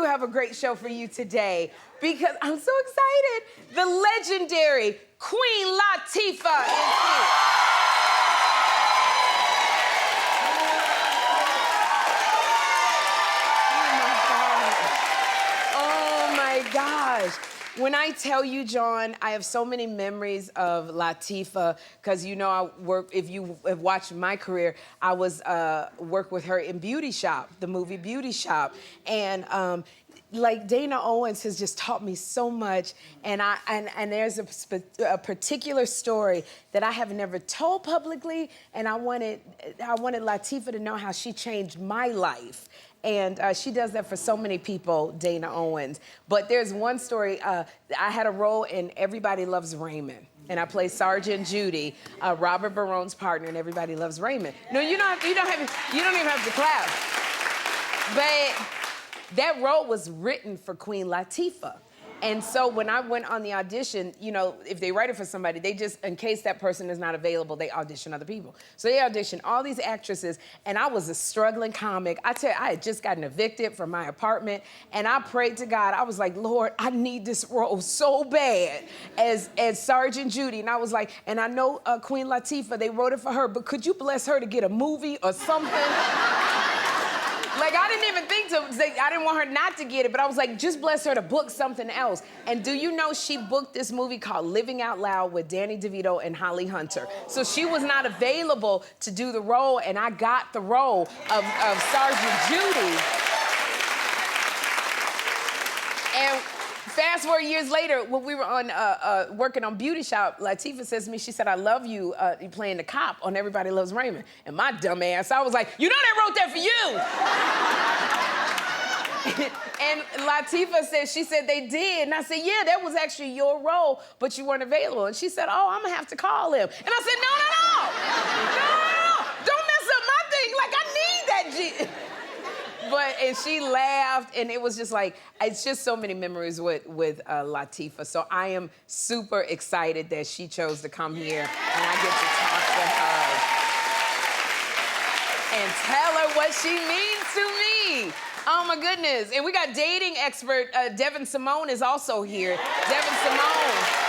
Have a great show for you today because I'm so excited. The legendary Queen Latifah is here. Oh my gosh. When I tell you, John, I have so many memories of Latifah because, you know, if you have watched my career, I was work with her in Beauty Shop, the movie Beauty Shop. And like Dana Owens has just taught me so much, and there's a particular story that I have never told publicly, and I wanted Latifah to know how she changed my life. And she does that for so many people, Dana Owens. But there's one story, I had a role in Everybody Loves Raymond. And I played Sergeant Judy, Robert Barone's partner in Everybody Loves Raymond. No, you don't even have to clap. But that role was written for Queen Latifah. And so when I went on the audition, you know, if they write it for somebody, they just, in case that person is not available, they audition other people. So they auditioned all these actresses, and I was a struggling comic. I tell you, I had just gotten evicted from my apartment, and I prayed to God. I was like, Lord, I need this role so bad as Sergeant Judy. And I was like, and I know Queen Latifah, they wrote it for her, but could you bless her to get a movie or something? Like, I didn't even think to say, I didn't want her not to get it, but I was like, just bless her to book something else. And do you know she booked this movie called Living Out Loud with Danny DeVito and Holly Hunter. So she was not available to do the role, and I got the role of Sergeant Judy. And fast forward years later, when we were on working on Beauty Shop, Latifah says to me, she said, I love you playing the cop on Everybody Loves Raymond. And my dumb ass, I was like, you know they wrote that for you. And Latifah said, she said they did. And I said, yeah, that was actually your role, but you weren't available. And she said, oh, I'm gonna have to call him. And I said, no. Don't mess up my thing. Like, I need that and she laughed, and it was just like, it's just so many memories with Latifah. So I am super excited that she chose to come here, and I get to talk to her and tell her what she means to me. Oh my goodness. And we got dating expert, Devyn Simone is also here. Devyn Simone.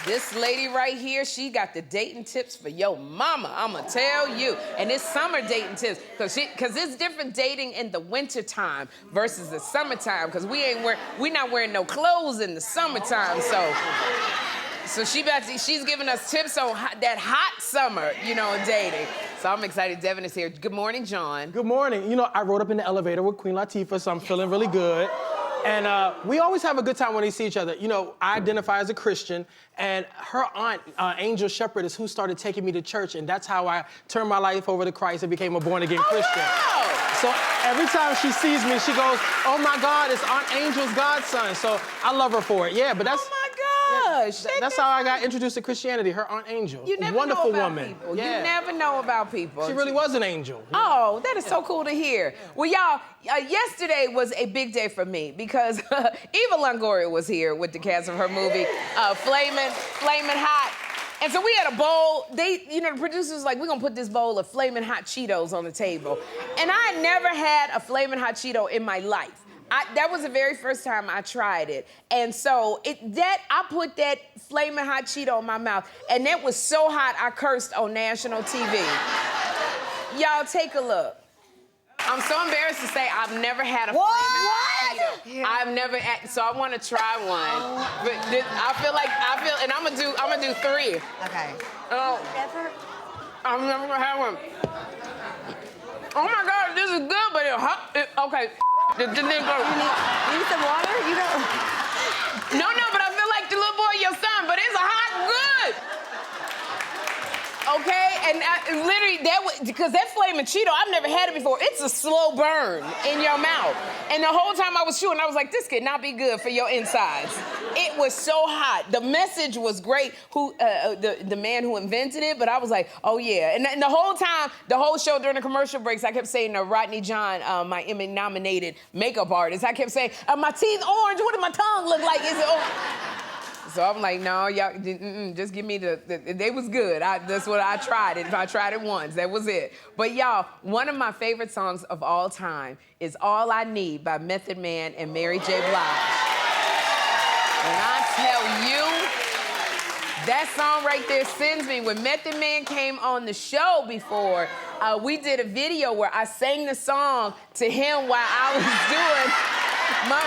This lady right here, she got the dating tips for your mama, I'ma tell you. And it's summer dating tips, because it's different dating in the wintertime versus the summertime, because we not wearing no clothes in the summertime, so she's giving us tips on that hot summer, you know, dating. So I'm excited Devyn is here. Good morning, John. Good morning. You know, I rode up in the elevator with Queen Latifah, so I'm feeling really good. And we always have a good time when we see each other. You know, I identify as a Christian, and her aunt, Angel Shepherd, is who started taking me to church, and that's how I turned my life over to Christ and became a born-again Christian. Wow. So every time she sees me, she goes, "Oh my God, it's Aunt Angel's godson." So I love her for it. Yeah, but that's... Oh my gosh. That's how I got introduced to Christianity, her Aunt Angel. You never Wonderful know about woman. people. Yeah. You never know about people. She really was an angel. Oh, that is so cool to hear. Well, y'all, yesterday was a big day for me because Eva Longoria was here with the cast of her movie, Flamin' Hot. And so we had a bowl. The producers like, we're gonna put this bowl of Flamin' Hot Cheetos on the table. And I had never had a Flamin' Hot Cheeto in my life. That was the very first time I tried it. And so I put that Flamin' Hot Cheeto in my mouth, and it was so hot I cursed on national TV. Y'all take a look. I'm so embarrassed to say I've never had a Flamin' Hot Cheeto. Yeah. I've never so I want to try one. But and I'm gonna do 3. Okay. Oh. Never? I'm never gonna have one. Oh my God, this is good, but it's hot. Okay. You need some water? You don't... No, but I feel like the little boy, your son, but it's a hot good. Okay, and literally because that Flamin' Cheeto, I've never had it before. It's a slow burn in your mouth. And the whole time I was chewing, I was like, this could not be good for your insides. It was so hot. The message was great, the man who invented it, but I was like, oh yeah. And the whole time, the whole show during the commercial breaks, I kept saying to Rodney John, my Emmy-nominated makeup artist, I kept saying, my teeth orange, what does my tongue look like? Is it orange? So I'm like, no, y'all, just give me they was good. That's what I tried it. If I tried it once, that was it. But y'all, one of my favorite songs of all time is All I Need by Method Man and Mary J. Blige. And I tell you, that song right there sends me. When Method Man came on the show before, we did a video where I sang the song to him while I was doing my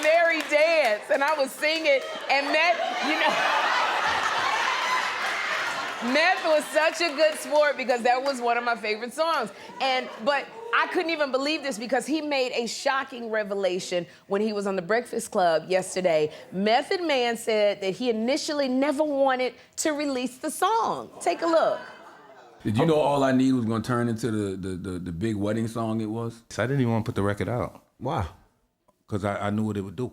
Mary dance, and I was singing, and Meth was such a good sport because that was one of my favorite songs. But I couldn't even believe this because he made a shocking revelation when he was on The Breakfast Club yesterday. Method Man said that he initially never wanted to release the song. Take a look. Did you know All I Need was gonna turn into the big wedding song it was? I didn't even want to put the record out. Why? Because I knew what it would do.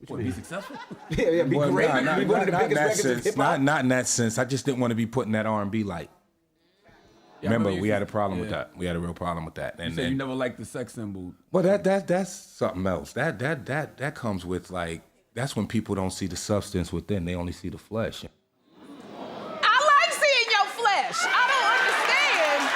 Would be successful? Yeah, be Well, great. Not, Be one of the not in biggest that records in sense. hip-hop. Not in that sense. I just didn't want to be putting that R&B light. Yeah, Remember, we had a problem with yeah. that. We had a real problem with that. You said you never liked the sex symbol. Well, that's something else. That comes with, like, that's when people don't see the substance within. They only see the flesh. I like seeing your flesh. I don't understand.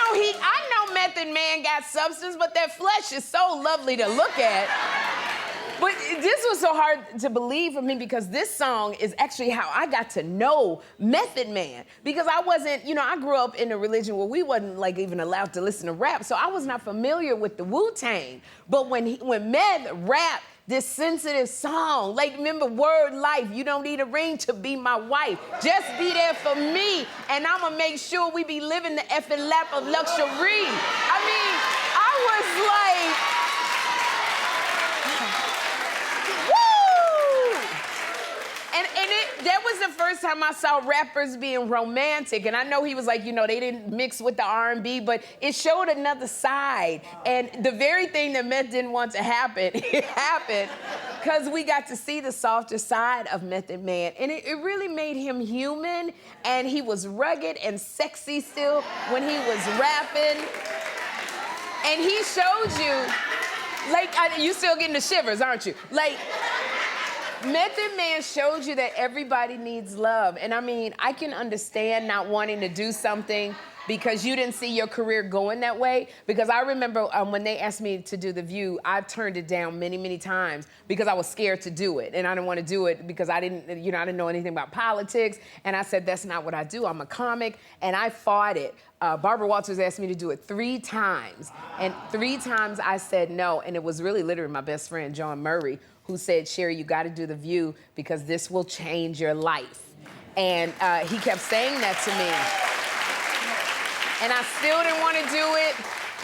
I know Method Man got substance, but that flesh is so lovely to look at. But this was so hard to believe for me because this song is actually how I got to know Method Man. Because I wasn't, I grew up in a religion where we wasn't like even allowed to listen to rap, so I was not familiar with the Wu-Tang. But when Meth rapped this sensitive song, like remember Word Life, you don't need a ring to be my wife. Just be there for me, and I'ma make sure we be living the effing lap of luxury. I mean, I was like, that was the first time I saw rappers being romantic. And I know he was like, they didn't mix with the R&B, but it showed another side. And the very thing that Meth didn't want to happen, it happened because we got to see the softer side of Method Man. And it really made him human. And he was rugged and sexy still when he was rapping. And he showed you, you still getting the shivers, aren't you? Method Man showed you that everybody needs love. And I mean, I can understand not wanting to do something because you didn't see your career going that way. Because I remember when they asked me to do The View, I turned it down many, many times because I was scared to do it. And I didn't want to do it because I didn't know anything about politics. And I said, that's not what I do. I'm a comic. And I fought it. Barbara Walters asked me to do it 3 times. And 3 times I said no. And it was really literally my best friend, John Murray, who said, Sherri, you got to do The View because this will change your life. And he kept saying that to me. And I still didn't want to do it.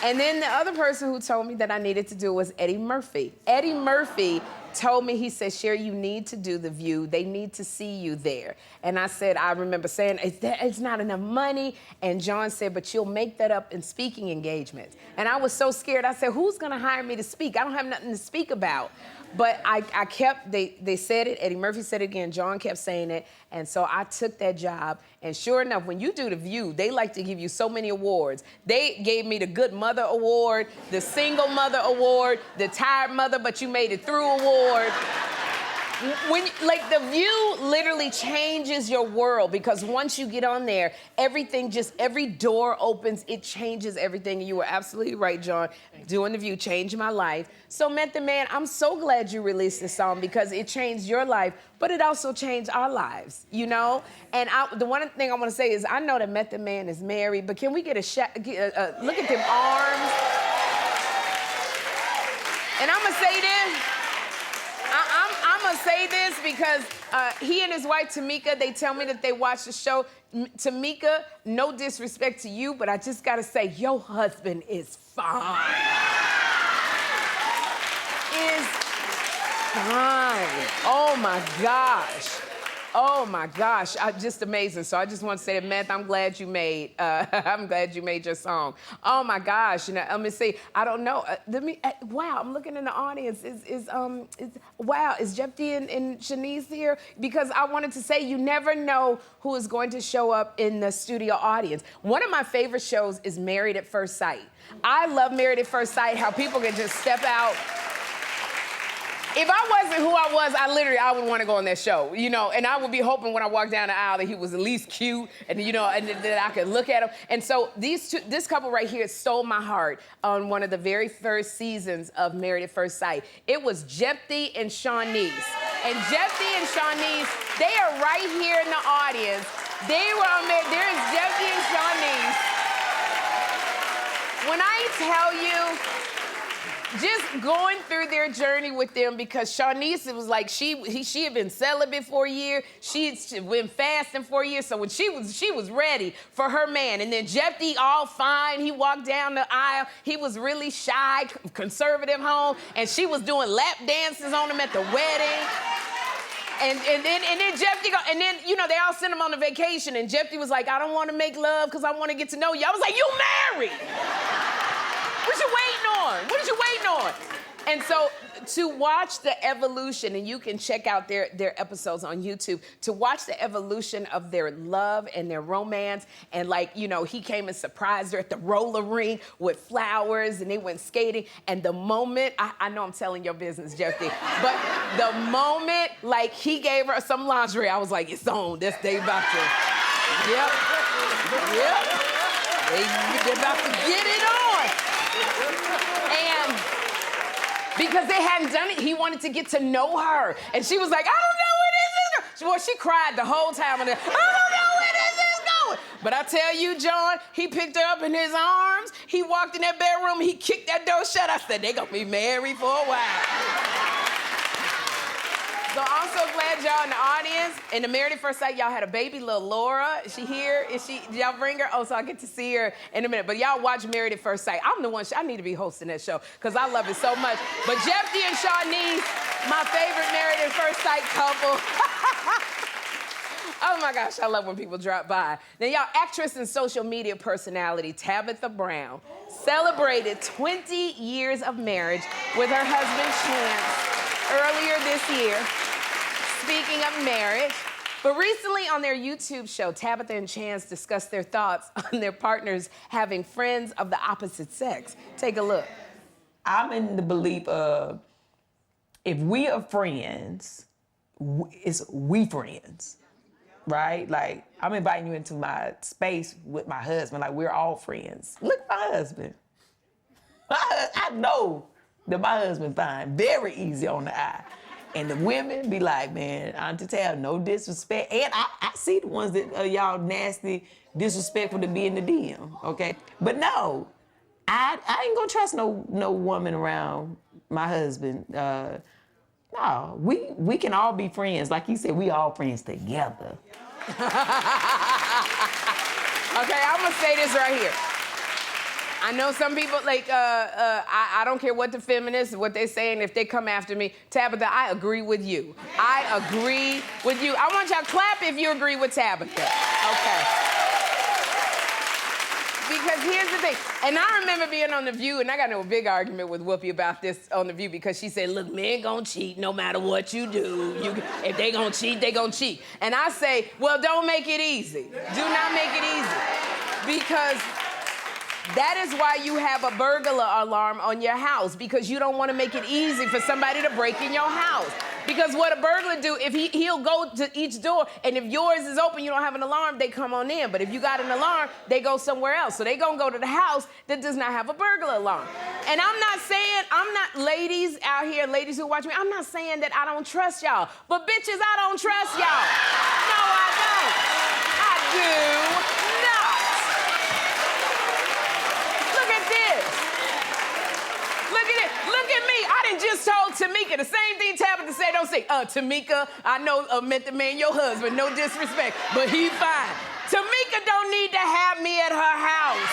And then the other person who told me that I needed to do it was Eddie Murphy. Eddie Murphy told me, he said, Sherri, you need to do The View. They need to see you there. And I said, I remember saying, it's not enough money. And John said, but you'll make that up in speaking engagements. And I was so scared. I said, who's gonna hire me to speak? I don't have nothing to speak about. But I kept, they said it, Eddie Murphy said it again, John kept saying it, and so I took that job, and sure enough, when you do The View, they like to give you so many awards. They gave me the Good Mother Award, the Single Mother Award, the Tired Mother But You Made It Through Award. When, like, The View literally changes your world, because once you get on there, everything just, every door opens, it changes everything. And you were absolutely right, John. Doing The View changed my life. So Method Man, I'm so glad you released this song, because it changed your life, but it also changed our lives, you know? And the one thing I want to say is, I know that Method Man is married, but can we get a look at them arms? And I'm gonna say this. I'm gonna say this because he and his wife Tribeca, they tell me that they watch the show. Tribeca, no disrespect to you, but I just gotta say, your husband is fine. Is fine. Oh my gosh. Oh my gosh, just amazing. So I just want to say that, Meth, I'm glad you made your song. Oh my gosh, you know, let me see. I don't know. Wow, I'm looking in the audience. Wow, is Jeff D and Shanice here? Because I wanted to say, you never know who is going to show up in the studio audience. One of my favorite shows is Married at First Sight. I love Married at First Sight, how people can just step out. If I wasn't who I was, I would want to go on that show, you know, and I would be hoping when I walked down the aisle that he was at least cute and, you know, and that I could look at him. And so this couple right here stole my heart on one of the very first seasons of Married at First Sight. It was Jephthé and Shawnice. And Jephthé and Shawnice, they are right here in the audience. They were on there. There is Jephthé and Shawnice. When I tell you, just going through their journey with them, because Shawnice, it was like she had been celibate for a year. She'd been fasting for a year. So when she was ready for her man. And then Jephthé, all fine, he walked down the aisle. He was really shy, conservative home, and she was doing lap dances on him at the wedding. And then Jephthé and then, you know, they all sent him on a vacation, and Jephthé was like, I don't want to make love because I want to get to know you. I was like, you married! What you waiting on? What are you waiting on? And so to watch the evolution, and you can check out their episodes on YouTube, to watch the evolution of their love and their romance, and like, you know, he came and surprised her at the roller rink with flowers, and they went skating, and the moment, I know I'm telling your business, Jephthé, but the moment, like, he gave her some lingerie, I was like, it's on, they about to, yep, they about to get it on. And because they hadn't done it, he wanted to get to know her. And she was like, I don't know where this is going. Well, she cried the whole time. And I don't know where this is going. But I tell you, John, he picked her up in his arms. He walked in that bedroom. He kicked that door shut. I said, they're going to be married for a while. So I'm so glad y'all in the audience. In the Married at First Sight, y'all had a baby, little Laura. Is she here? Did y'all bring her? Oh, so I get to see her in a minute. But y'all watch Married at First Sight. I'm the one, I need to be hosting that show because I love it so much. But Jephthé and Shawnice, my favorite Married at First Sight couple. Oh my gosh, I love when people drop by. Now y'all, actress and social media personality Tabitha Brown celebrated 20 years of marriage with her husband Chance earlier this year. Speaking of marriage, but recently on their YouTube show, Tabitha and Chance discussed their thoughts on their partners having friends of the opposite sex. Take a look. I'm in the belief of, if we are friends, it's we friends, right? Like, I'm inviting you into my space with my husband. Like, we're all friends. Look at my husband. I know that my husband fine, very easy on the eye. And the women be like, man, Auntie Tab, no disrespect. And I see the ones that y'all nasty, disrespectful to be in the DM, okay? But no, I ain't gonna trust no woman around my husband. No, we can all be friends. Like you said, we all friends together. Okay, I'm gonna say this right here. I know some people, like, I don't care what the feminists, what they're saying, if they come after me. Tabitha, I agree with you. I agree with you. I want y'all to clap if you agree with Tabitha. Okay. Because here's the thing, and I remember being on The View, and I got into a big argument with Whoopi about this on The View because she said, look, men gonna cheat no matter what you do. If they gonna cheat, they gonna cheat. And I say, well, don't make it easy. Do not make it easy. Because that is why you have a burglar alarm on your house, because you don't want to make it easy for somebody to break in your house. Because what a burglar do, if he'll go to each door, and if yours is open, you don't have an alarm, they come on in. But if you got an alarm, they go somewhere else. So they gonna go to the house that does not have a burglar alarm. And I'm not ladies out here, ladies who watch me, I'm not saying that I don't trust y'all. But bitches, I don't trust y'all. No, I don't. I do not. Look at this. Look at it. Look at me. I done just told Tamika the same thing Tabitha said. Don't say, Tamika, I know meant the man your husband, no disrespect, but he fine. Tamika don't need to have me at her house.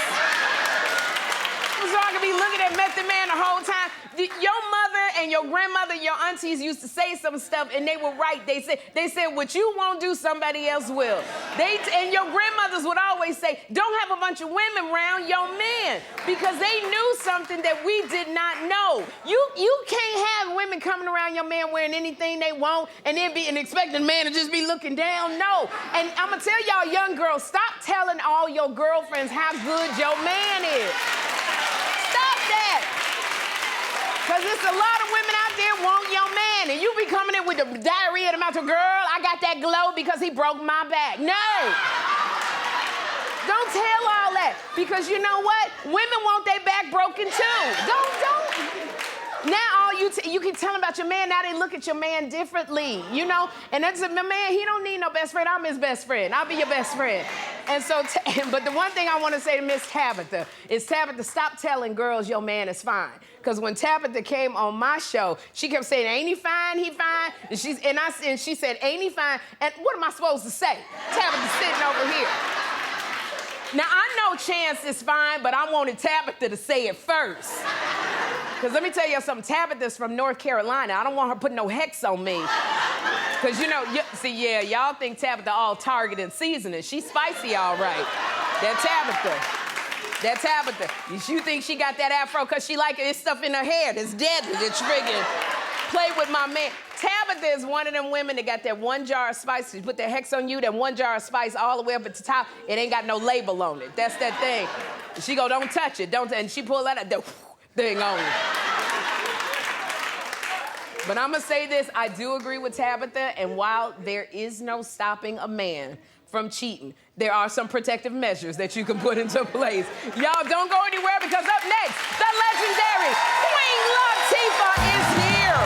So I could be looking at Method Man the whole time. Your mother and your grandmother, your aunties used to say some stuff, and they were right. They said, what you won't do, somebody else will. And your grandmothers would always say, don't have a bunch of women around your men, because they knew something that we did not know. You can't have women coming around your man wearing anything they want, and then expecting the man to just be looking down. No. And I'm gonna tell y'all, young girls, stop telling all your girlfriends how good your man is. Stop that. Because there's a lot of women out there want your man, and you be coming in with the diarrhea in the mouth. Girl, I got that glow because he broke my back. No. Don't tell all that, because you know what? Women want their back broken too. Don't. Now all you keep telling about your man, now they look at your man differently, you know? And that's my man, he don't need no best friend. I'm his best friend. I'll be your best friend. And so, but the one thing I want to say to Miss Tabitha is, Tabitha, stop telling girls your man is fine. Because when Tabitha came on my show, she kept saying, ain't he fine, he fine? And she said, ain't he fine? And what am I supposed to say? Tabitha's sitting over here. Now, I know Chance is fine, but I wanted Tabitha to say it first. Because let me tell you something, Tabitha's from North Carolina. I don't want her putting no hex on me. Because, you know, y'all think Tabitha all Target and seasoning. She's spicy, all right. That Tabitha. You think she got that afro because she like this stuff in her hair that's deadly, that's friggin' play with my man. Tabitha is one of them women that got that one jar of spice. She put that hex on you, that one jar of spice all the way up at the top. It ain't got no label on it. That's that thing. She go, don't touch it, and she pull that out, the thing on it. But I'm gonna say this, I do agree with Tabitha, and while there is no stopping a man from cheating, there are some protective measures that you can put into place. Y'all don't go anywhere, because up next, the legendary Queen Latifah is here.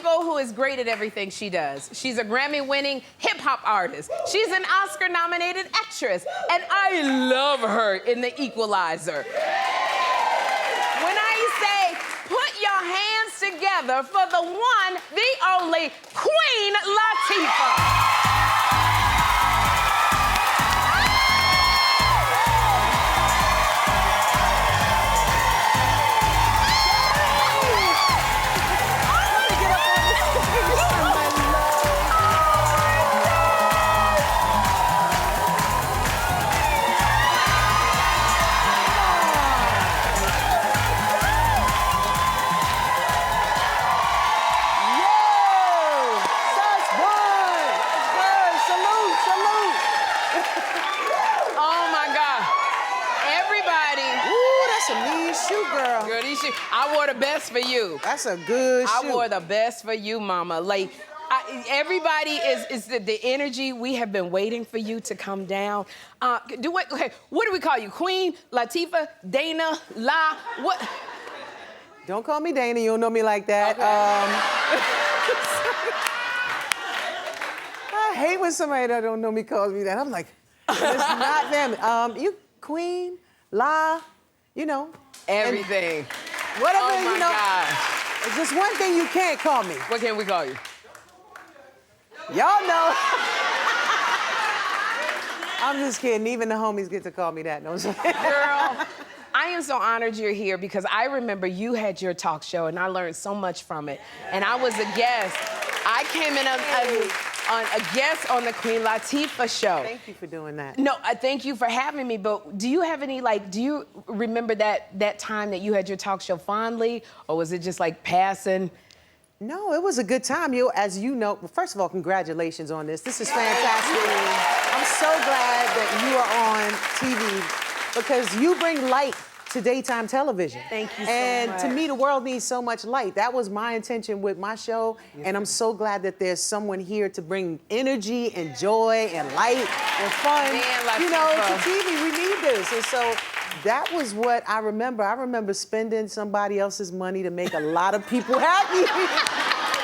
Who is great at everything she does. She's a Grammy-winning hip-hop artist. She's an Oscar-nominated actress, and I love her in The Equalizer. When I say, put your hands together for the one, the only Queen Latifah. I wore the best for you. That's a good shoe. I wore the best for you, mama. Like, everybody is the energy. We have been waiting for you to come down. What do we call you? Queen Latifah, Dana, La, what? Don't call me Dana, you don't know me like that. Okay. I hate when somebody that don't know me calls me that. I'm like, it's not them. You Queen La, you know. Everything. Whatever, Oh my you know. gosh. There's just one thing you can't call me. What can we call you? Y'all know. I'm just kidding. Even the homies get to call me that. No, Girl, I am so honored you're here because I remember you had your talk show and I learned so much from it. And I was a guest. I came in on a guest on the Queen Latifah show. Thank you for doing that. No, I thank you for having me, but do you have any, do you remember that time that you had your talk show fondly, or was it just like passing? No, it was a good time. As you know, first of all, congratulations on this. This is fantastic. I'm so glad that you are on TV because you bring light to daytime television. Thank you so and much. to me, the world needs so much light. That was my intention with my show, and I'm so glad that there's someone here to bring energy and joy and light and fun. Man, you know, Latifah. to TV, we need this. And so that was what I remember. I remember spending somebody else's money to make a lot of people happy.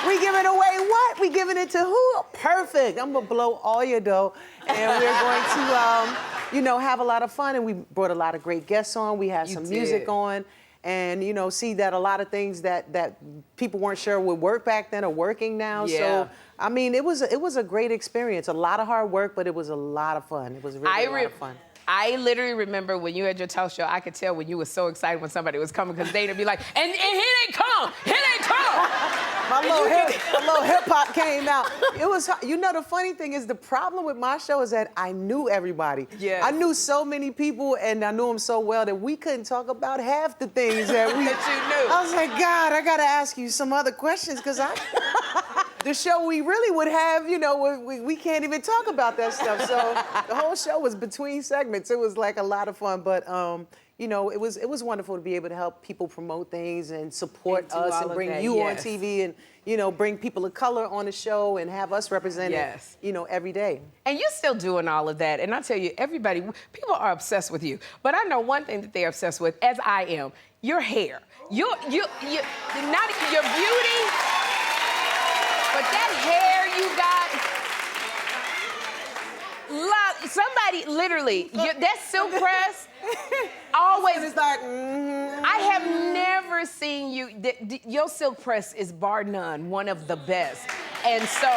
We giving away what? We giving it to who? Perfect. I'm gonna blow all your dough, and we're going to, have a lot of fun. And we brought a lot of great guests on. We had some music on, and see that a lot of things that people weren't sure would work back then are working now. Yeah. So I mean, it was a great experience. A lot of hard work, but it was a lot of fun. It was really a lot of fun. I literally remember when you had your talk show, I could tell when you were so excited when somebody was coming because they'd be like, and here they come, here they come. My little hip hop came out. It was, the funny thing is the problem with my show is that I knew everybody. Yes. I knew so many people and I knew them so well that we couldn't talk about half the things that we. That you knew. I was like, God, I gotta ask you some other questions because the show we really would have, we can't even talk about that stuff. So the whole show was between segments. It was like a lot of fun, but it was wonderful to be able to help people promote things and support And do us all and of bring that, you yes. on TV and bring people of color on the show and have us represented, Yes. every day. And you're still doing all of that. And I tell you, people are obsessed with you. But I know one thing that they're obsessed with, as I am, your hair. Not even your beauty, but that hair you got. Somebody literally, that silk press, always. It's like, I have never seen you. Your silk press is bar none one of the best. And so,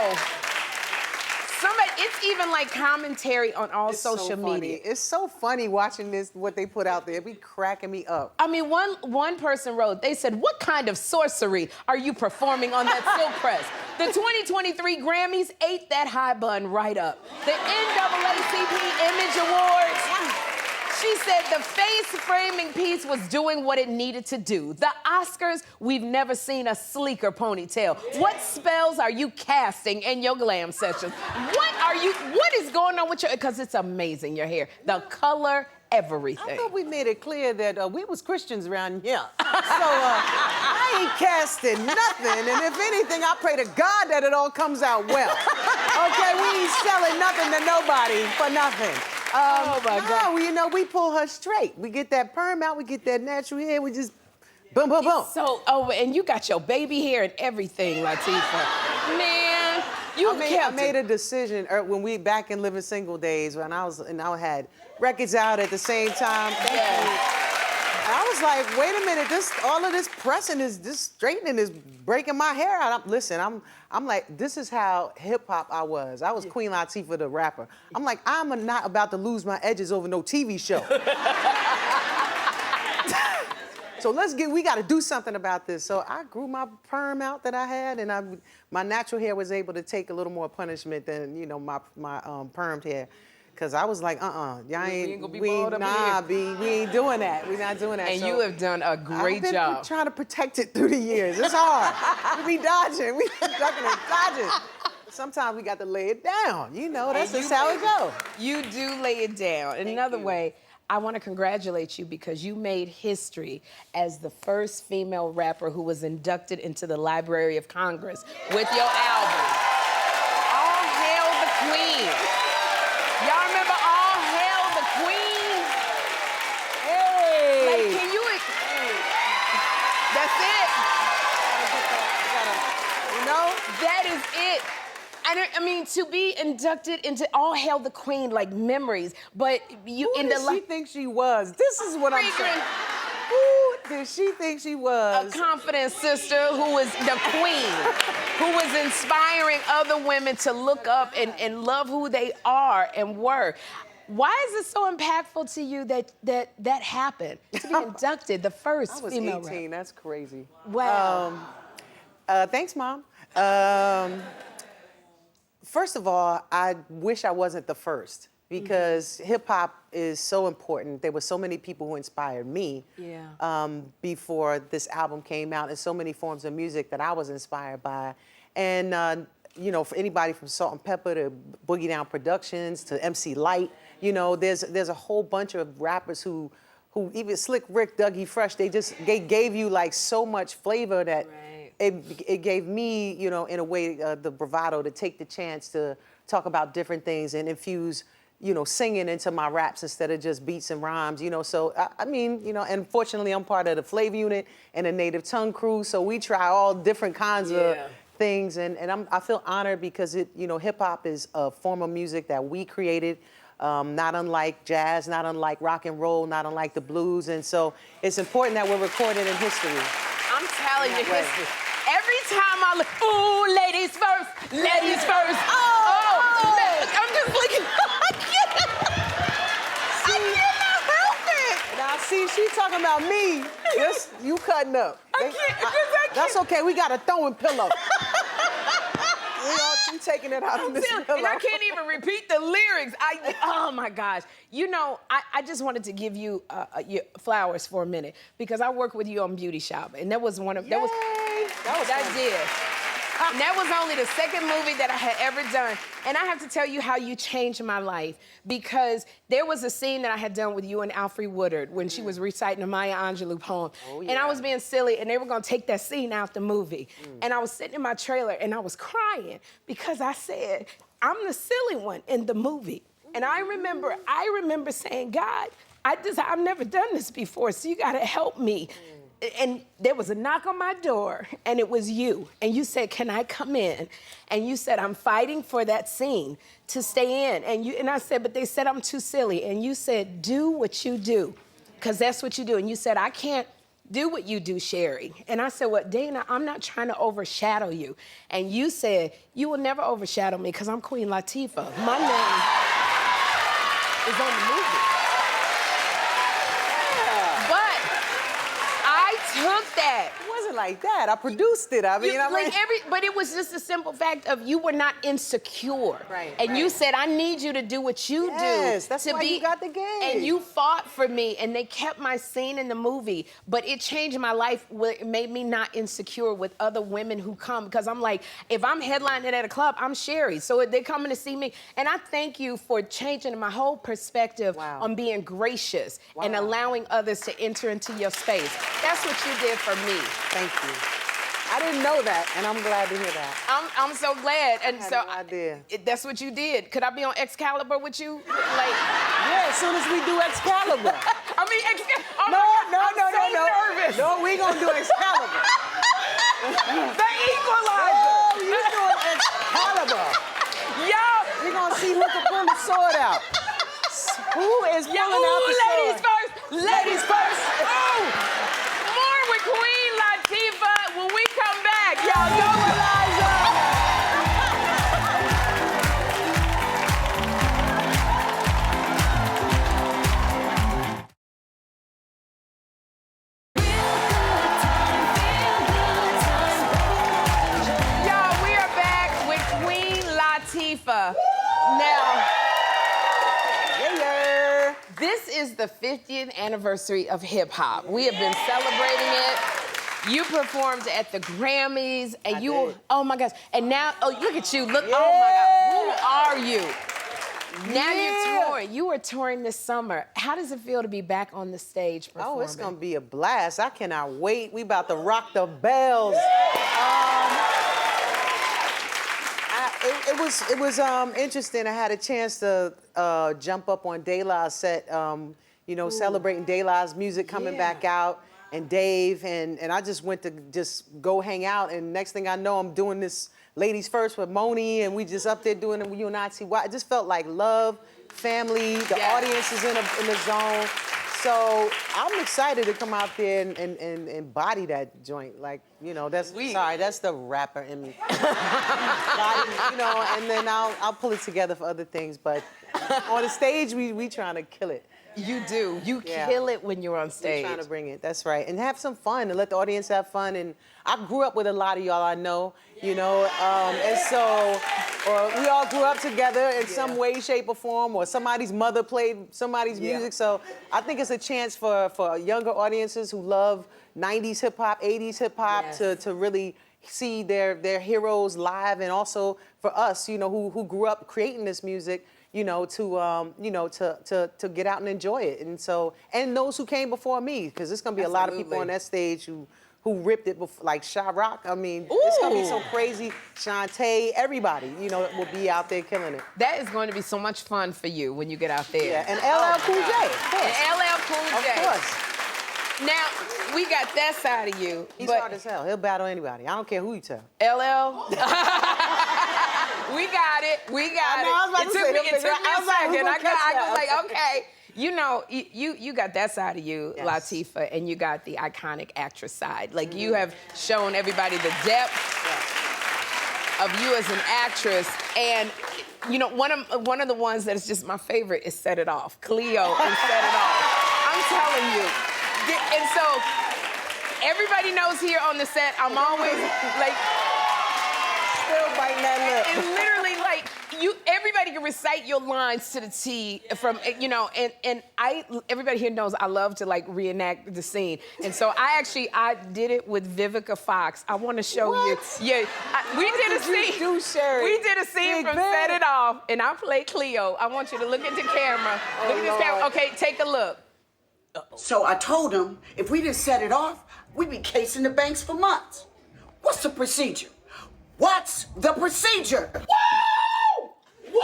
it's even like commentary on all social media. It's so funny watching this, what they put out there. It be cracking me up. I mean, one person wrote, they said, what kind of sorcery are you performing on that silk press? The 2023 Grammys ate that high bun right up. The NAACP Image Awards. She said the face framing piece was doing what it needed to do. The Oscars, we've never seen a sleeker ponytail. What spells are you casting in your glam sessions? What is going on with because it's amazing, your hair. The color, everything. I thought we made it clear that we was Christians around here. So I ain't casting nothing. And if anything, I pray to God that it all comes out well. Okay, we ain't selling nothing to nobody for nothing. Oh my God. No, we pull her straight. We get that perm out, we get that natural hair, we just boom, boom, boom. And you got your baby hair and everything, Latifah. Man, I made a decision when we back in Living Single days when I had records out at the same time. Thank you. And I was like, wait a minute, all of this pressing this straightening is breaking my hair out. I'm like, this is how hip hop I was. I was Queen Latifah, the rapper. I'm like, I'm not about to lose my edges over no TV show. So we got to do something about this. So I grew my perm out that I had, and my natural hair was able to take a little more punishment than my permed hair. Cause I was like, y'all we ain't gonna be we bald up here. we ain't doing that. We're not doing that. And so you have done a great I've job. been trying to protect it through the years. It's hard. We be dodging. We be ducking and dodging. Sometimes we got to lay it down. That's just how it goes. You do lay it down. Another way, I want to congratulate you because you made history as the first female rapper who was inducted into the Library of Congress with your album. All Hail the Queen. Y'all remember All Hail the Queen? Hey. Like, can you... That's it. You know? That is it. I mean, to be inducted into All Hail the Queen, like memories, but you Who in did the she think she was? This is what I'm saying. Who did she think she was? a confident sister who was the queen, who was inspiring other women to look up and love who they are and were. Why is it so impactful to you that happened? To be inducted, the first I was female 18. That's crazy. Wow. Thanks, Mom. First of all, I wish I wasn't the first because hip hop is so important. There were so many people who inspired me before this album came out, and so many forms of music that I was inspired by. And you know, for anybody from Salt and Pepper to Boogie Down Productions to MC Lyte, you know, there's a whole bunch of rappers who even Slick Rick, Dougie Fresh, they gave you like so much flavor that it gave me, you know, in a way, the bravado to take the chance to talk about different things and infuse, you know, singing into my raps instead of just beats and rhymes, you know. So, I mean, you know, and fortunately I'm part of the Flavor Unit and the Native Tongue crew, so we try all different kinds of things, and I feel honored because you know, hip hop is a form of music that we created, not unlike jazz, not unlike rock and roll, not unlike the blues, and so it's important that we're recorded in history. I'm telling you, history. Every time I look, ooh, ladies first, ladies first. I'm just looking. I cannot help it. Now, see, she talking about me. Yes, you cutting up. I can't. That's okay. We got a throwing pillow. You taking it out of this pillow. And I can't even repeat the lyrics. Oh my gosh. You know, I just wanted to give you your flowers for a minute because I worked with you on Beauty Shop, and that was one of I did. And that was only the second movie that I had ever done. And I have to tell you how you changed my life because there was a scene that I had done with you and Alfre Woodard when she was reciting a Maya Angelou poem. And I was being silly, and they were gonna take that scene out the movie. And I was sitting in my trailer, and I was crying because I said, I'm the silly one in the movie. And I remember saying, God, I've never done this before, so you gotta help me. And there was a knock on my door, and it was you. And you said, can I come in? And you said, I'm fighting for that scene to stay in. And I said, but they said I'm too silly. And you said, do what you do, because that's what you do. And you said, I can't do what you do, Sherri. And I said, well, Dana, I'm not trying to overshadow you. And you said, you will never overshadow me, because I'm Queen Latifah. My name is on the movie. Took that. It wasn't like that. I produced it. I mean, but it was just a simple fact of you were not insecure. And you said, I need you to do what you do. Yes, that's why you got the game. And you fought for me, and they kept my scene in the movie. But it changed my life. It made me not insecure with other women who come, because I'm like, if I'm headlining at a club, I'm Sherri. So they're coming to see me. And I thank you for changing my whole perspective on being gracious and allowing others to enter into your space. That's what you did for me. Thank you. I didn't know that, and I'm glad to hear that. I'm so glad. And I had so no idea. That's what you did. Could I be on Excalibur with you? Yeah, as soon as we do Excalibur. I mean, No. nervous. No, we gonna do Excalibur. The Equalizer. Oh, you doing Excalibur. Yo. We gonna see who can pull the sword out. Who is pulling out the sword? Ladies first. Ladies first. Oh. More with Queen Latifah when we come back. Y'all know Y'all, we are back with Queen Latifah. Now, this is the 50th anniversary of hip hop. We have been celebrating it. You performed at the Grammys, and oh my gosh. And now, look at you. Look, oh my God, who are you? Now you're touring. You were touring this summer. How does it feel to be back on the stage performing? Oh, it's gonna be a blast. I cannot wait. We about to rock the bells. It was interesting. I had a chance to jump up on De La's set, you know, celebrating De La's music coming back out. and Dave, and I just went to just go hang out, and next thing I know, I'm doing this Ladies First with Moni, and we just up there doing it with UNITY. It just felt like love, family, the audience is in the zone. So I'm excited to come out there and body that joint. Like, you know, that's the rapper in me. Body, you know, and then I'll pull it together for other things. But on the stage, we trying to kill it. You do. You kill it when you're on stage. We're trying to bring it. That's right. And have some fun and let the audience have fun. And I grew up with a lot of y'all I know, you know, and so we all grew up together in some way, shape, or form, or somebody's mother played somebody's music. So I think it's a chance for younger audiences who love 90s hip hop, 80s hip hop to really see their heroes live, and also for us, you know, who grew up creating this music, you know, to get out and enjoy it. And so, and those who came before me, because there's gonna be a lot of people on that stage who ripped it before, like Sha-Rock. I mean, it's gonna be so crazy. Shantae, everybody, you know, will be out there killing it. That is going to be so much fun for you when you get out there. Yeah, and LL Cool J, of course. And LL Cool J. Of course. Now, we got that side of you. He's but hard as hell. He'll battle anybody. I don't care who you tell. LL? We got it. We got it. I was about to say, it took me a second. I was like, okay. okay. You know, you got that side of you, Latifah, and you got the iconic actress side. Like, you have shown everybody the depth of you as an actress. And, you know, one of the ones that is just my favorite is Set It Off. Cleo and Set It Off. I'm telling you. And so, everybody knows here on the set, I'm always, like... Still biting that lip. And literally, like, everybody can recite your lines to the T from, you know, and everybody here knows I love to, like, reenact the scene. And so I did it with Vivica Fox. I want to show you. Yeah, we did a scene. You do, Sherri? We did a scene from Set It Off, and I played Cleo. I want you to look at the camera. Look at this camera. Okay, take a look. So I told him if we didn't set it off, we'd be casing the banks for months. What's the procedure? What's the procedure? Woo! Woo!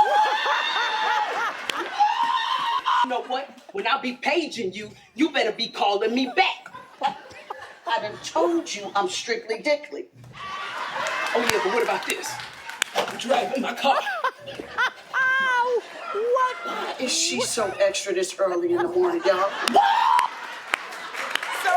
You know what? When I be paging you, you better be calling me back. I done told you I'm strictly dickly. Oh yeah, but what about this? I'm driving my car. What? Why is she so extra this early in the morning, y'all? So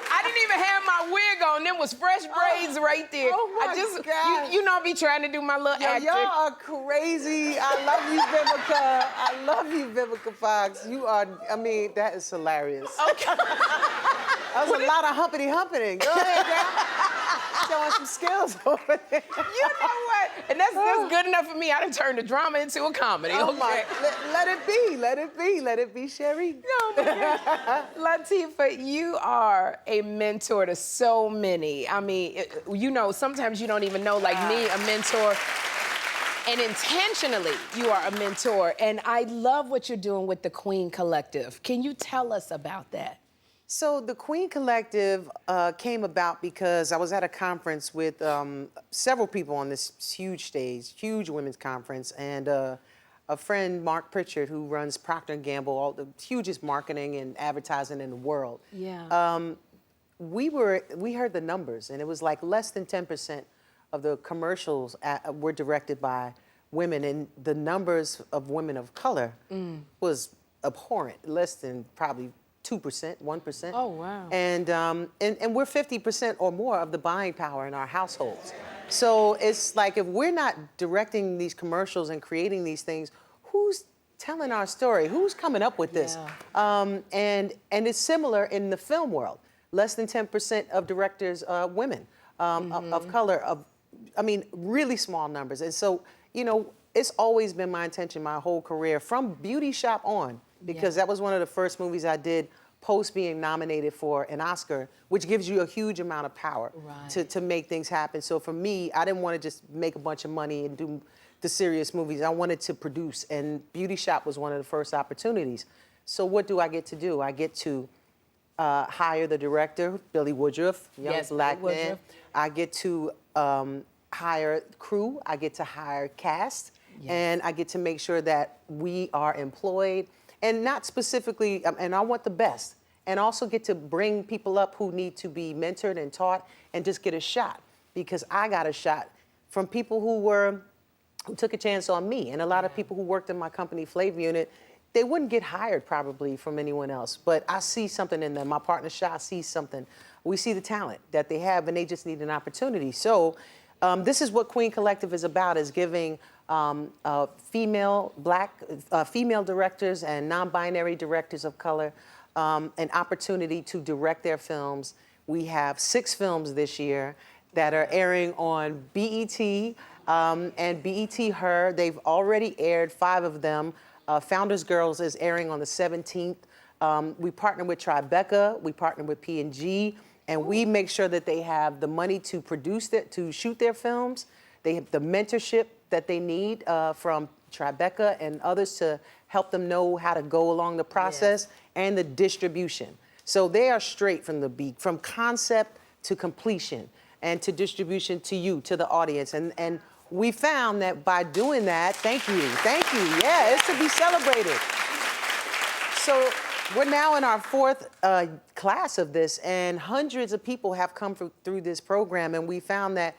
I didn't even have my wig on. There was fresh braids right there. Oh my God. You know, I be trying to do my little acting. Y'all are crazy. I love you, Vivica. I love you, Vivica Fox. You are, I mean, that is hilarious. Okay. That was a lot of humpity. Go ahead, girl. Showing some skills over there. You know what? And that's good enough for me. I done turned the drama into a comedy. Oh okay. my, let it be, Sherri. No, Latifah, you are a mentor to so many. I mean, you know, sometimes you don't even know, like me, a mentor. And intentionally, you are a mentor. And I love what you're doing with the Queen Collective. Can you tell us about that? So the Queen Collective came about because I was at a conference with several people on this huge stage, huge women's conference, and a friend, Mark Pritchard, who runs Procter & Gamble, all the hugest marketing and advertising in the world. Yeah. We heard the numbers, and it was like less than 10% of the commercials were directed by women, and the numbers of women of color was abhorrent, less than probably 2%, 1%. Oh, wow. And we're 50% or more of the buying power in our households. So it's like, if we're not directing these commercials and creating these things, who's telling our story? Who's coming up with this? Yeah. And it's similar in the film world. Less than 10% of directors are women of color. I mean, really small numbers. And so, you know, it's always been my intention my whole career, from Beauty Shop on, because that was one of the first movies I did post being nominated for an Oscar, which gives you a huge amount of power to make things happen. So for me, I didn't want to just make a bunch of money and do the serious movies. I wanted to produce, and Beauty Shop was one of the first opportunities. So what do I get to do? I get to hire the director, Billy Woodruff, young black man. I get to hire crew. I get to hire cast. and I get to make sure that we are employed, and not specifically, and I want the best, and also get to bring people up who need to be mentored and taught and just get a shot, because I got a shot from people who took a chance on me. And a lot of people who worked in my company, Flavor Unit, they wouldn't get hired probably from anyone else, but I see something in them. My partner Sha sees something. We see the talent that they have, and they just need an opportunity. So this is what Queen Collective is about, is giving female directors and non-binary directors of color an opportunity to direct their films. We have 6 films this year that are airing on BET and BET Her. They've already aired 5 of them. Founders Girls is airing on the 17th. We partner with Tribeca, we partner with P&G, and we make sure that they have the money to to shoot their films. They have the mentorship that they need from Tribeca and others to help them know how to go along the process, and the distribution. So they are straight from concept to completion, and to distribution to you, to the audience. And we found that by doing that, thank you, yeah, it's to be celebrated. So we're now in our 4th class of this, and hundreds of people have come through this program, and we found that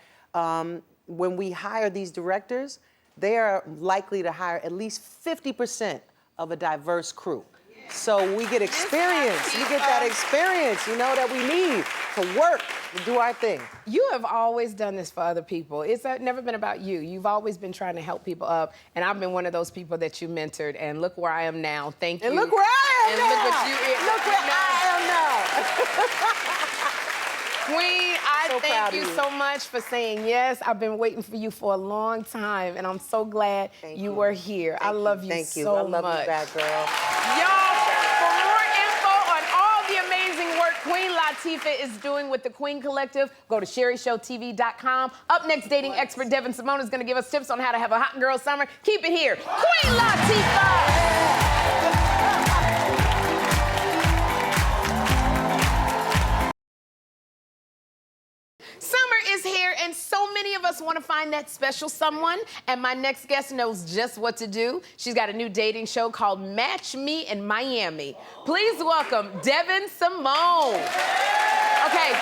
when we hire these directors, they are likely to hire at least 50% of a diverse crew. So we get experience, we get that experience, you know, that we need to work, to do our thing. You have always done this for other people. It's never been about you. You've always been trying to help people up, and I've been one of those people that you mentored, and look where I am now. Thank you. And look where I am and now. Look what you Look where I am now. Queen, I So thank proud of you you. so much for saying yes. I've been waiting for you for a long time, and I'm so glad you were here. I love you so much. Thank you. I love you back, girl. Y'all, for more info on all the amazing work Queen Latifah is doing with the Queen Collective, go to SherriShowTV.com. Up next, dating expert Devyn Simone is going to give us tips on how to have a hot girl summer. Keep it here. Queen Latifah! Summer is here, and so many of us want to find that special someone, and my next guest knows just what to do. She's got a new dating show called Match Me in Miami. Please welcome Devyn Simone. Okay,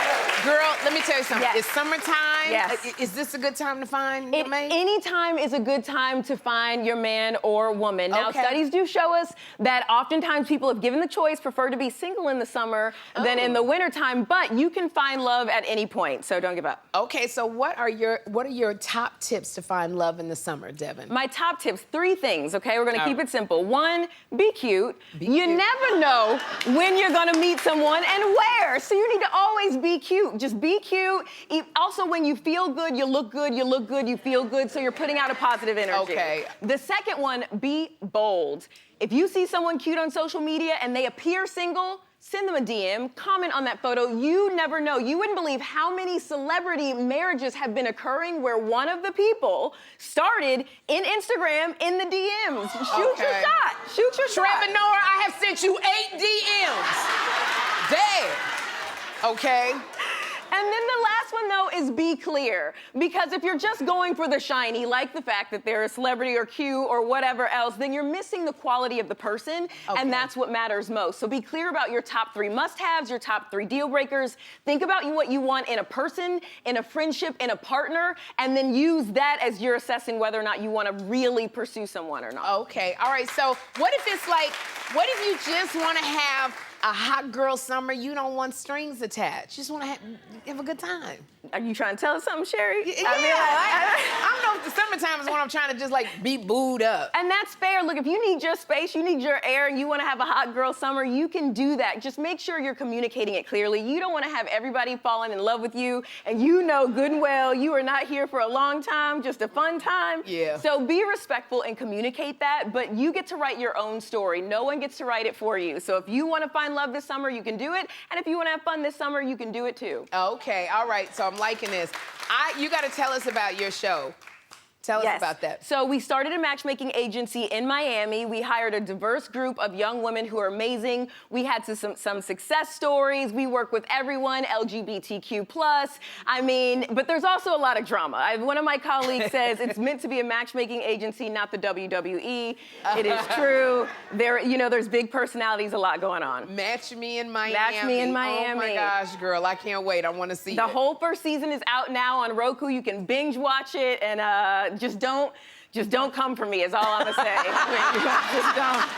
girl, let me tell you something. Yes. It's summertime. Yes. Is this a good time to find your man? Any time is a good time to find your man or woman. Now, Okay. studies do show us that oftentimes people, if given the choice, prefer to be single in the summer than in the wintertime, but you can find love at any point, so don't give up. Okay, so what are your top tips to find love in the summer, Devyn? My top tips, 3 things, okay? We're gonna keep it simple. 1, be cute. You cute. never know when you're gonna meet someone and where, so you need to always be cute. Just be cute. Also, when you feel good, you look good, you feel good, so you're putting out a positive energy. Okay. The second one, be bold. If you see someone cute on social media and they appear single, send them a DM, comment on that photo. You never know. You wouldn't believe how many celebrity marriages have been occurring where one of the people started in Instagram in the DMs. Shoot your shot. Shoot your shot. Trevor Noah, I have sent you 8 DMs. Damn. Okay. And then the last one, though, is be clear. Because if you're just going for the shiny, like the fact that they're a celebrity or cute or whatever else, then you're missing the quality of the person, and that's what matters most. So be clear about your top 3 must-haves, your top 3 deal breakers. Think about what you want in a person, in a friendship, in a partner, and then use that as you're assessing whether or not you want to really pursue someone or not. Okay, all right, so what if it's like, what if you just want to have a hot girl summer, you don't want strings attached. You just want to have a good time. Are you trying to tell us something, Sherri? Yeah, I don't know if the summertime is when I'm trying to just like be booed up. And that's fair. Look, if you need your space, you need your air, and you want to have a hot girl summer, you can do that. Just make sure you're communicating it clearly. You don't want to have everybody falling in love with you, and you know good and well you are not here for a long time, just a fun time. Yeah. So be respectful and communicate that, but you get to write your own story. No one gets to write it for you. So if you want to find love this summer, you can do it. And if you want to have fun this summer, you can do it too. Okay, all right, so I'm liking this. You got to tell us about your show. Tell us Yes. about that. So we started a matchmaking agency in Miami. We hired a diverse group of young women who are amazing. We had some success stories. We work with everyone, LGBTQ+. I mean, but there's also a lot of drama. One of my colleagues says it's meant to be a matchmaking agency, not the WWE. It is true. There's big personalities, a lot going on. Match me in Miami. Match me in Miami. Oh my gosh, girl, I can't wait. I want to see The it. whole first season is out now on Roku. You can binge watch it, and just don't come for me is all I'm gonna say. Just don't.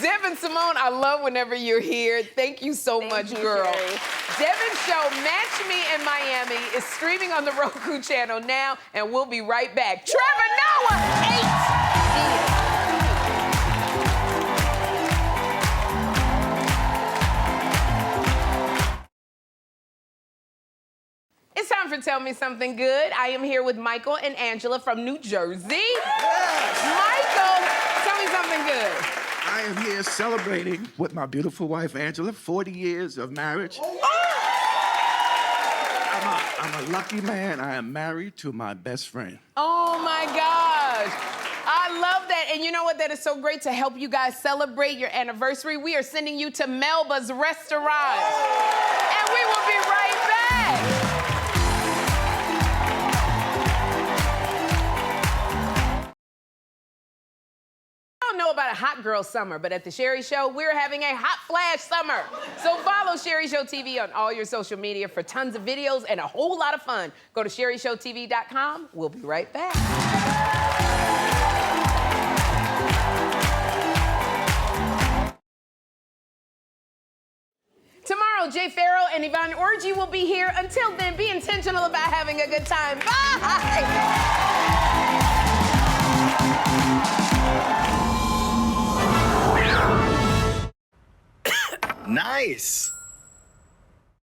Devyn Simone, I love whenever you're here. Thank you so much, girl. Sherri. Devyn's show, Match Me in Miami, is streaming on the Roku channel now, and we'll be right back. Trevor Noah, 8. It's time for Tell Me Something Good. I am here with Michael and Angela from New Jersey. Michael, tell me something good. I am here celebrating with my beautiful wife, Angela, 40 years of marriage. I'm a lucky man. I am married to my best friend. Oh my gosh. I love that. And you know what? That is so great to help you guys celebrate your anniversary. We are sending you to Melba's Restaurant. And we will be right back. I don't know about a hot girl summer, but at the Sherri Show, we're having a hot flash summer. So follow Sherri Show TV on all your social media for tons of videos and a whole lot of fun. Go to sherrishowtv.com. We'll be right back. Tomorrow, Jay Farrow and Yvonne Orji will be here. Until then, be intentional about having a good time. Bye! Nice.